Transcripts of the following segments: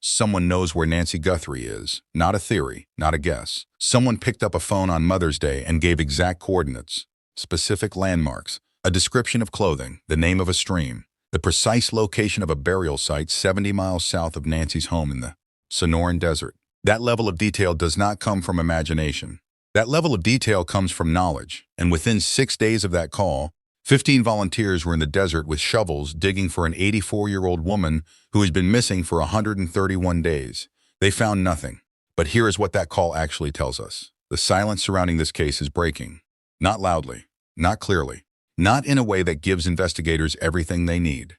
Someone knows where Nancy Guthrie is. Not a theory, not a guess. Someone picked up a phone on Mother's Day and gave exact coordinates, specific landmarks, a description of clothing, the name of a stream, the precise location of a burial site 70 miles south of Nancy's home in the Sonoran Desert. That level of detail does not come from imagination. That level of detail comes from knowledge, and within 6 days of that call, 15 volunteers were in the desert with shovels digging for an 84-year-old woman who has been missing for 131 days. They found nothing. But here is what that call actually tells us. The silence surrounding this case is breaking. Not loudly, not clearly, not in a way that gives investigators everything they need.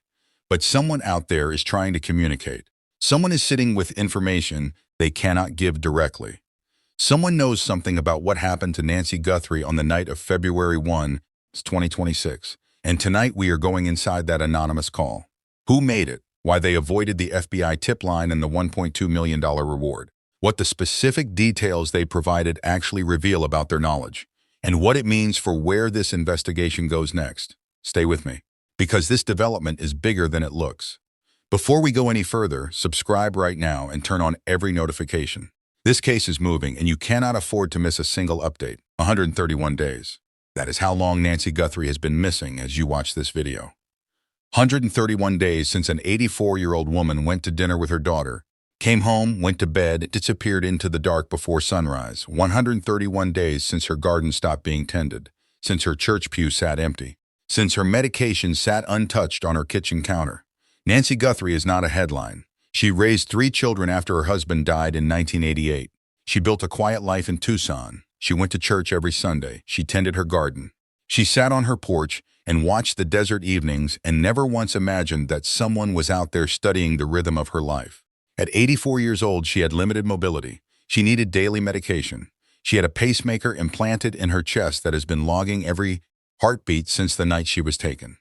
But someone out there is trying to communicate. Someone is sitting with information they cannot give directly. Someone knows something about what happened to Nancy Guthrie on the night of February 1, 2026. And tonight we are going inside that anonymous call. Who made it? Why they avoided the FBI tip line and the $1.2 million reward. What the specific details they provided actually reveal about their knowledge. And what it means for where this investigation goes next. Stay with me, because this development is bigger than it looks. Before we go any further, subscribe right now and turn on every notification. This case is moving and you cannot afford to miss a single update. 131 days. That is how long Nancy Guthrie has been missing as you watch this video. 131 days since an 84-year-old woman went to dinner with her daughter, came home, went to bed, disappeared into the dark before sunrise. 131 days since her garden stopped being tended, since her church pew sat empty, since her medication sat untouched on her kitchen counter. Nancy Guthrie is not a headline. She raised 3 children after her husband died in 1988. She built a quiet life in Tucson. She went to church every Sunday. She tended her garden. She sat on her porch and watched the desert evenings and never once imagined that someone was out there studying the rhythm of her life. At 84 years old, she had limited mobility. She needed daily medication. She had a pacemaker implanted in her chest that has been logging every heartbeat since the night she was taken.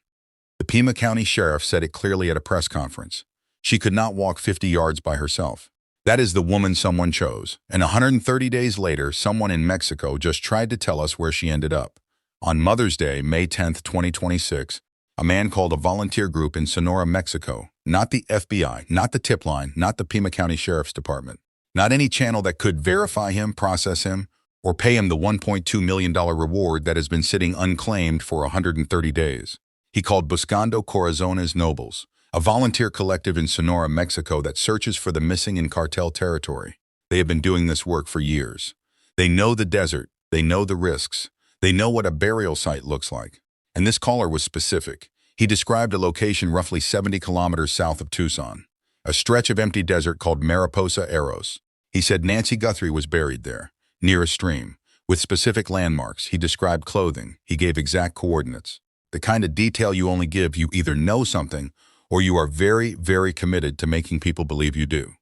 The Pima County Sheriff said it clearly at a press conference. She could not walk 50 yards by herself. That is the woman someone chose. And 130 days later, someone in Mexico just tried to tell us where she ended up. On Mother's Day, May 10, 2026, a man called a volunteer group in Sonora, Mexico, not the FBI, not the tip line, not the Pima County Sheriff's Department, not any channel that could verify him, process him, or pay him the $1.2 million reward that has been sitting unclaimed for 130 days. He called Buscando Corazones Nobles, a volunteer collective in Sonora, Mexico that searches for the missing in cartel territory. They have been doing this work for years. They know the desert. They know the risks. They know what a burial site looks like. And this caller was specific. He described a location roughly 70 kilometers south of Tucson, a stretch of empty desert called Mariposa Eros. He said Nancy Guthrie was buried there, near a stream, with specific landmarks. He described clothing. He gave exact coordinates. The kind of detail you only give, you either know something or you are very, very committed to making people believe you do.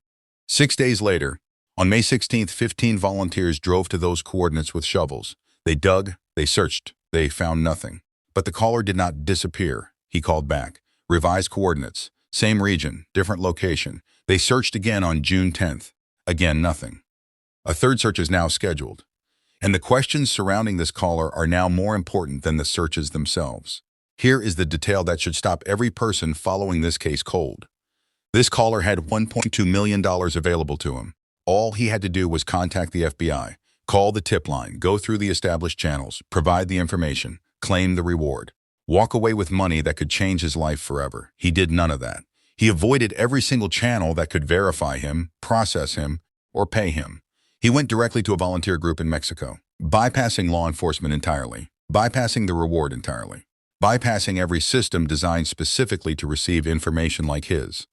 6 days later, on May 16th, 15 volunteers drove to those coordinates with shovels. They dug, they searched, they found nothing. But the caller did not disappear. He called back. Revised coordinates, same region, different location. They searched again on June 10th. Again, nothing. A third search is now scheduled. And the questions surrounding this caller are now more important than the searches themselves. Here is the detail that should stop every person following this case cold. This caller had $1.2 million available to him. All he had to do was contact the FBI, call the tip line, go through the established channels, provide the information, claim the reward, walk away with money that could change his life forever. He did none of that. He avoided every single channel that could verify him, process him, or pay him. He went directly to a volunteer group in Mexico, bypassing law enforcement entirely, bypassing the reward entirely, bypassing every system designed specifically to receive information like his.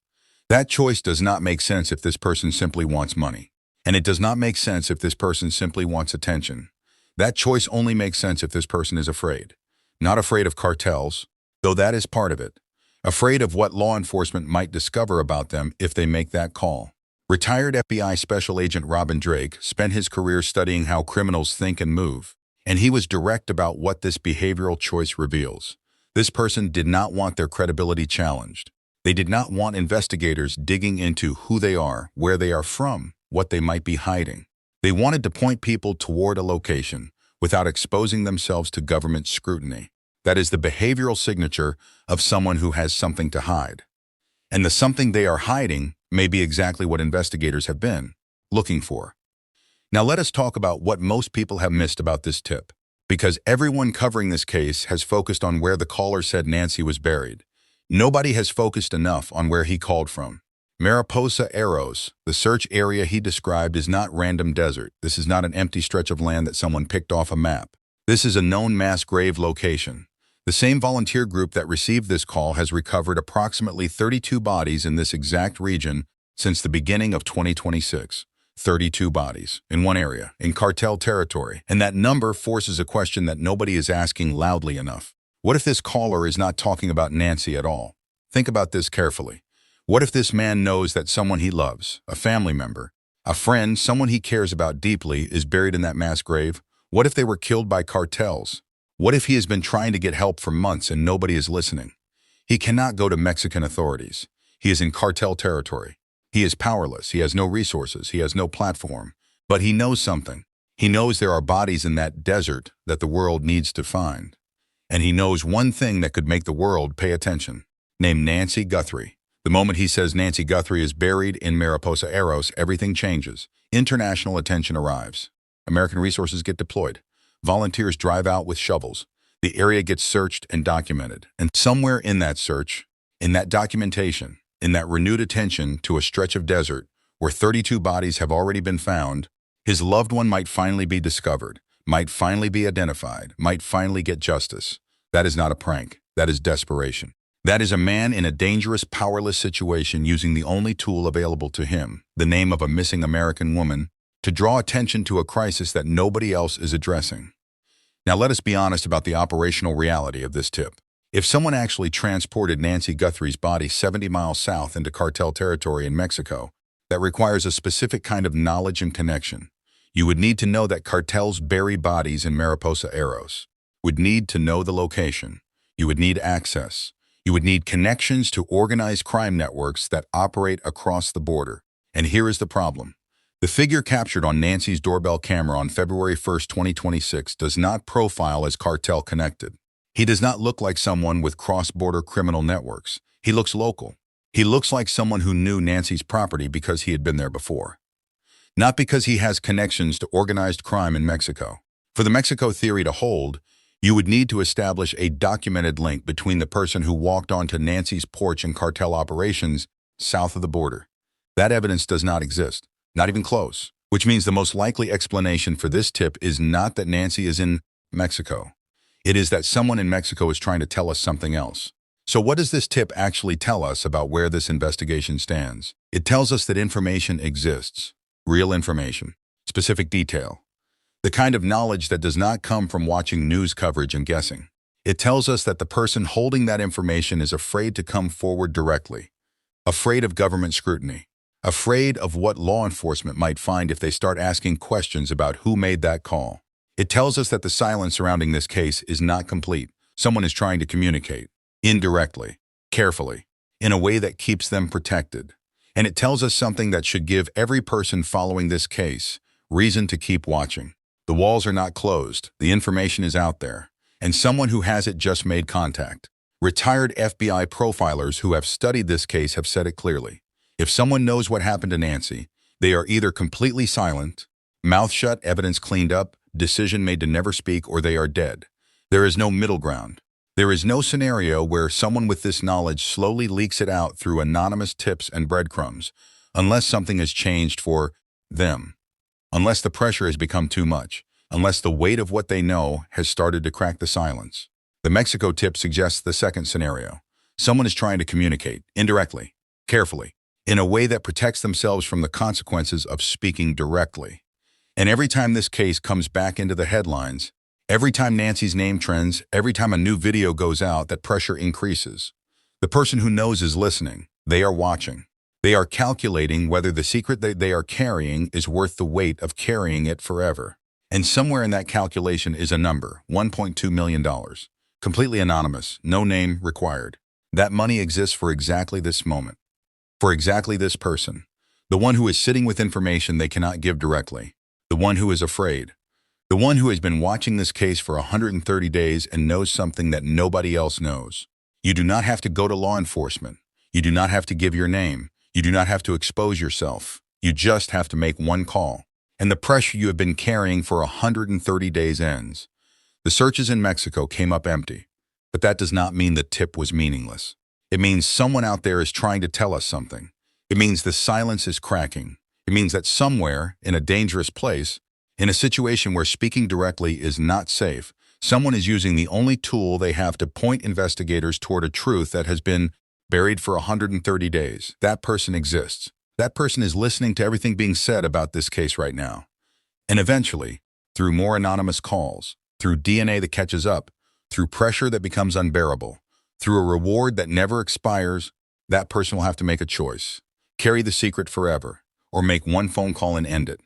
That choice does not make sense if this person simply wants money. And it does not make sense if this person simply wants attention. That choice only makes sense if this person is afraid. Not afraid of cartels, though that is part of it. Afraid of what law enforcement might discover about them if they make that call. Retired FBI Special Agent Robin Drake spent his career studying how criminals think and move. And he was direct about what this behavioral choice reveals. This person did not want their credibility challenged. They did not want investigators digging into who they are, where they are from, what they might be hiding. They wanted to point people toward a location without exposing themselves to government scrutiny. That is the behavioral signature of someone who has something to hide. And the something they are hiding may be exactly what investigators have been looking for. Now let us talk about what most people have missed about this tip, because everyone covering this case has focused on where the caller said Nancy was buried. Nobody has focused enough on where he called from. Mariposa Arrows, the search area he described, is not random desert. This is not an empty stretch of land that someone picked off a map. This is a known mass grave location. The same volunteer group that received this call has recovered approximately 32 bodies in this exact region since the beginning of 2026. 32 bodies in one area, in cartel territory. And that number forces a question that nobody is asking loudly enough. What if this caller is not talking about Nancy at all? Think about this carefully. What if this man knows that someone he loves, a family member, a friend, someone he cares about deeply, is buried in that mass grave? What if they were killed by cartels? What if he has been trying to get help for months and nobody is listening? He cannot go to Mexican authorities. He is in cartel territory. He is powerless. He has no resources. He has no platform. But he knows something. He knows there are bodies in that desert that the world needs to find. And he knows one thing that could make the world pay attention, named Nancy Guthrie. The moment he says Nancy Guthrie is buried in Mariposa Arrows, everything changes. International attention arrives. American resources get deployed. Volunteers drive out with shovels. The area gets searched and documented. And somewhere in that search, in that documentation, in that renewed attention to a stretch of desert where 32 bodies have already been found, his loved one might finally be discovered, might finally be identified, might finally get justice. That is not a prank. That is desperation. That is a man in a dangerous, powerless situation using the only tool available to him, the name of a missing American woman, to draw attention to a crisis that nobody else is addressing. Now let us be honest about the operational reality of this tip. If someone actually transported Nancy Guthrie's body 70 miles south into cartel territory in Mexico, that requires a specific kind of knowledge and connection. You would need to know that cartels bury bodies in Mariposa Arrows. Would need to know the location. You would need access. You would need connections to organized crime networks that operate across the border. And here is the problem. The figure captured on Nancy's doorbell camera on February 1, 2026 does not profile as cartel connected. He does not look like someone with cross-border criminal networks. He looks local. He looks like someone who knew Nancy's property because he had been there before. Not because he has connections to organized crime in Mexico. For the Mexico theory to hold, you would need to establish a documented link between the person who walked onto Nancy's porch and cartel operations south of the border. That evidence does not exist, not even close, which means the most likely explanation for this tip is not that Nancy is in Mexico. It is that someone in Mexico is trying to tell us something else. So what does this tip actually tell us about where this investigation stands? It tells us that information exists, real information, specific detail. The kind of knowledge that does not come from watching news coverage and guessing. It tells us that the person holding that information is afraid to come forward directly, afraid of government scrutiny, afraid of what law enforcement might find if they start asking questions about who made that call. It tells us that the silence surrounding this case is not complete. Someone is trying to communicate, indirectly, carefully, in a way that keeps them protected. And it tells us something that should give every person following this case reason to keep watching. The walls are not closed. The information is out there. And someone who has it just made contact. Retired FBI profilers who have studied this case have said it clearly. If someone knows what happened to Nancy, they are either completely silent, mouth shut, evidence cleaned up, decision made to never speak, or they are dead. There is no middle ground. There is no scenario where someone with this knowledge slowly leaks it out through anonymous tips and breadcrumbs, unless something has changed for them. Unless the pressure has become too much, unless the weight of what they know has started to crack the silence. The Mexico tip suggests the second scenario. Someone is trying to communicate, indirectly, carefully, in a way that protects themselves from the consequences of speaking directly. And every time this case comes back into the headlines, every time Nancy's name trends, every time a new video goes out, that pressure increases. The person who knows is listening. They are watching. They are calculating whether the secret that they are carrying is worth the weight of carrying it forever. And somewhere in that calculation is a number, $1.2 million. Completely anonymous, no name required. That money exists for exactly this moment. For exactly this person. The one who is sitting with information they cannot give directly. The one who is afraid. The one who has been watching this case for 130 days and knows something that nobody else knows. You do not have to go to law enforcement. You do not have to give your name. You do not have to expose yourself. You just have to make one call. And the pressure you have been carrying for 130 days ends. The searches in Mexico came up empty. But that does not mean the tip was meaningless. It means someone out there is trying to tell us something. It means the silence is cracking. It means that somewhere, in a dangerous place, in a situation where speaking directly is not safe, someone is using the only tool they have to point investigators toward a truth that has been buried for 130 days. That person exists. That person is listening to everything being said about this case right now. And eventually, through more anonymous calls, through DNA that catches up, through pressure that becomes unbearable, through a reward that never expires, that person will have to make a choice. Carry the secret forever, or make one phone call and end it.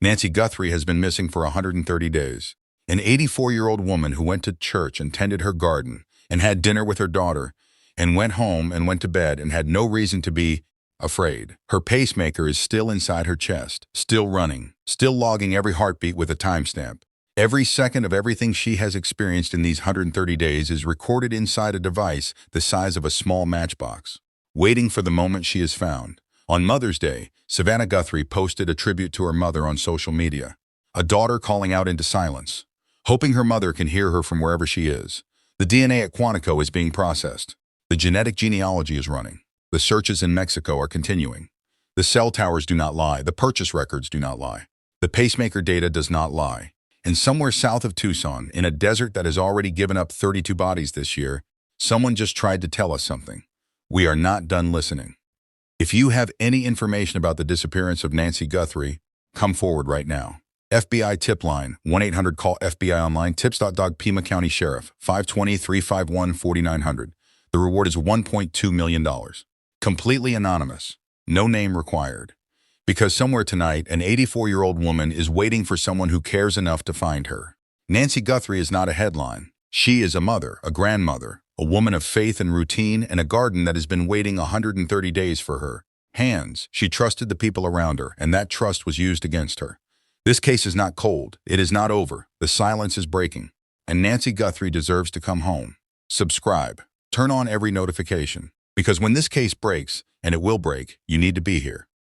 Nancy Guthrie has been missing for 130 days. An 84-year-old woman who went to church and tended her garden and had dinner with her daughter and went home and went to bed and had no reason to be afraid. Her pacemaker is still inside her chest, still running, still logging every heartbeat with a timestamp. Every second of everything she has experienced in these 130 days is recorded inside a device the size of a small matchbox, waiting for the moment she is found. On Mother's Day, Savannah Guthrie posted a tribute to her mother on social media, a daughter calling out into silence, hoping her mother can hear her from wherever she is. The DNA at Quantico is being processed. The genetic genealogy is running. The searches in Mexico are continuing. The cell towers do not lie. The purchase records do not lie. The pacemaker data does not lie. And somewhere south of Tucson, in a desert that has already given up 32 bodies this year, someone just tried to tell us something. We are not done listening. If you have any information about the disappearance of Nancy Guthrie, come forward right now. FBI tip line, 1-800-CALL-FBI online, tips.dog Pima County Sheriff, 520-351-4900. The reward is $1.2 million. Completely anonymous. No name required. Because somewhere tonight, an 84-year-old woman is waiting for someone who cares enough to find her. Nancy Guthrie is not a headline. She is a mother, a grandmother, a woman of faith and routine, and a garden that has been waiting 130 days for her. Hands. She trusted the people around her, and that trust was used against her. This case is not cold. It is not over. The silence is breaking. And Nancy Guthrie deserves to come home. Subscribe. Turn on every notification. Because when this case breaks, and it will break, you need to be here.